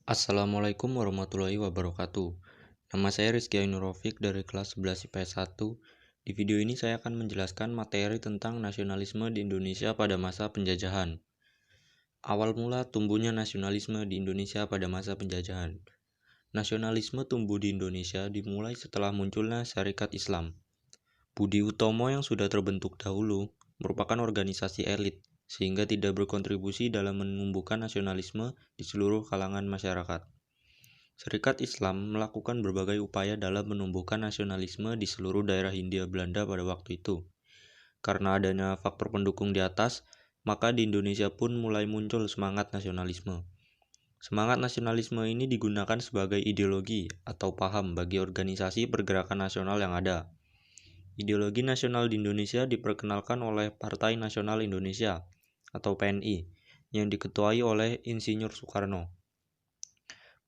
Assalamualaikum warahmatullahi wabarakatuh. Nama saya Rizky Ainur Rafiq dari kelas 11 IPS 1. Di video ini saya akan menjelaskan materi tentang nasionalisme di Indonesia pada masa penjajahan. Awal mula tumbuhnya nasionalisme di Indonesia pada masa penjajahan. Nasionalisme tumbuh di Indonesia dimulai setelah munculnya Syarikat Islam. Budi Utomo yang sudah terbentuk dahulu merupakan organisasi elit, sehingga tidak berkontribusi dalam menumbuhkan nasionalisme di seluruh kalangan masyarakat. Syarikat Islam melakukan berbagai upaya dalam menumbuhkan nasionalisme di seluruh daerah Hindia Belanda pada waktu itu. Karena adanya faktor pendukung di atas, maka di Indonesia pun mulai muncul semangat nasionalisme. Semangat nasionalisme ini digunakan sebagai ideologi atau paham bagi organisasi pergerakan nasional yang ada. Ideologi nasional di Indonesia diperkenalkan oleh Partai Nasional Indonesia atau PNI yang diketuai oleh Insinyur Soekarno.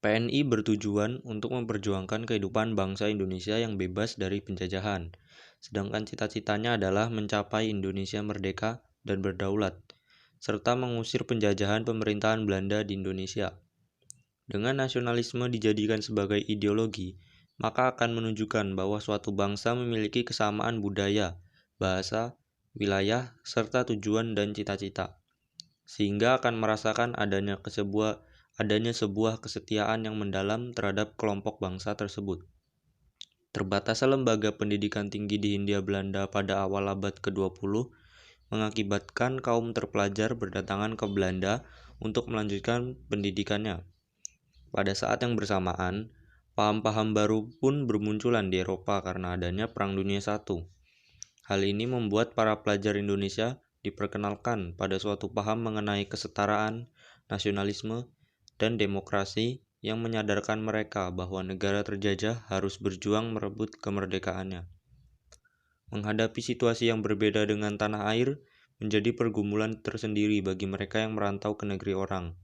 PNI bertujuan untuk memperjuangkan kehidupan bangsa Indonesia yang bebas dari penjajahan, sedangkan cita-citanya adalah mencapai Indonesia merdeka dan berdaulat, serta mengusir penjajahan pemerintahan Belanda di Indonesia. Dengan nasionalisme dijadikan sebagai ideologi, maka akan menunjukkan bahwa suatu bangsa memiliki kesamaan budaya, bahasa, wilayah, serta tujuan dan cita-cita, sehingga akan merasakan adanya sebuah kesetiaan yang mendalam terhadap kelompok bangsa tersebut. Terbatasnya lembaga pendidikan tinggi di Hindia Belanda pada awal abad ke-20 mengakibatkan kaum terpelajar berdatangan ke Belanda untuk melanjutkan pendidikannya. Pada saat yang bersamaan, paham-paham baru pun bermunculan di Eropa karena adanya Perang Dunia I. Hal ini membuat para pelajar Indonesia diperkenalkan pada suatu paham mengenai kesetaraan, nasionalisme, dan demokrasi yang menyadarkan mereka bahwa negara terjajah harus berjuang merebut kemerdekaannya. Menghadapi situasi yang berbeda dengan tanah air menjadi pergumulan tersendiri bagi mereka yang merantau ke negeri orang.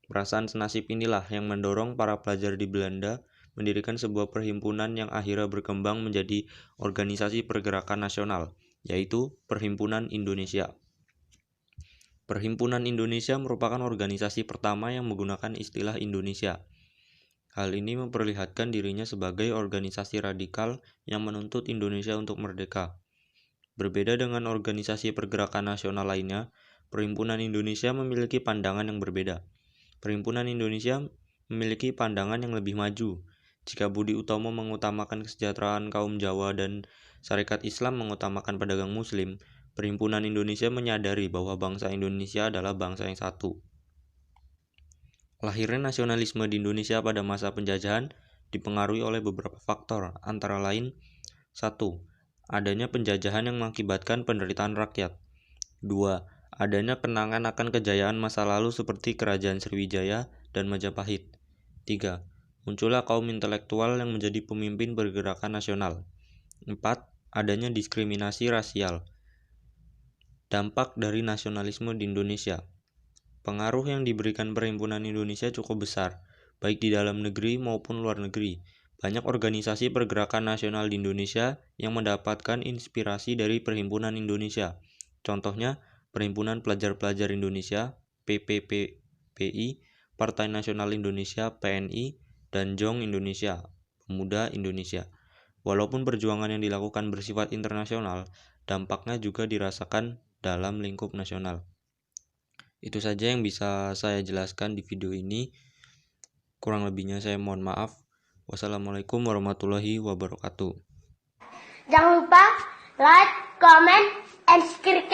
Perasaan senasib inilah yang mendorong para pelajar di Belanda mendirikan sebuah perhimpunan yang akhirnya berkembang menjadi organisasi pergerakan nasional, yaitu Perhimpunan Indonesia. Perhimpunan Indonesia merupakan organisasi pertama yang menggunakan istilah Indonesia. Hal ini memperlihatkan dirinya sebagai organisasi radikal yang menuntut Indonesia untuk merdeka. Berbeda dengan organisasi pergerakan nasional lainnya, Perhimpunan Indonesia memiliki pandangan yang berbeda. Perhimpunan Indonesia memiliki pandangan yang lebih maju. Jika Budi Utomo mengutamakan kesejahteraan kaum Jawa dan Syarikat Islam mengutamakan pedagang Muslim, Perhimpunan Indonesia menyadari bahwa bangsa Indonesia adalah bangsa yang satu. Lahirnya nasionalisme di Indonesia pada masa penjajahan dipengaruhi oleh beberapa faktor, antara lain 1. Adanya penjajahan yang mengakibatkan penderitaan rakyat. 2. Adanya kenangan akan kejayaan masa lalu seperti Kerajaan Sriwijaya dan Majapahit. 3. Munculnya kaum intelektual yang menjadi pemimpin pergerakan nasional. 4. Adanya diskriminasi rasial. Dampak dari nasionalisme di Indonesia. Pengaruh yang diberikan Perhimpunan Indonesia cukup besar, baik di dalam negeri maupun luar negeri. Banyak organisasi pergerakan nasional di Indonesia yang mendapatkan inspirasi dari Perhimpunan Indonesia. Contohnya, Perhimpunan Pelajar-Pelajar Indonesia, PPPI, Partai Nasional Indonesia, PNI, dan JONG Indonesia, Pemuda Indonesia. Walaupun perjuangan yang dilakukan bersifat internasional, dampaknya juga dirasakan dalam lingkup nasional. Itu saja yang bisa saya jelaskan di video ini. Kurang lebihnya saya mohon maaf. Wassalamualaikum warahmatullahi wabarakatuh. Jangan lupa like, comment, and subscribe.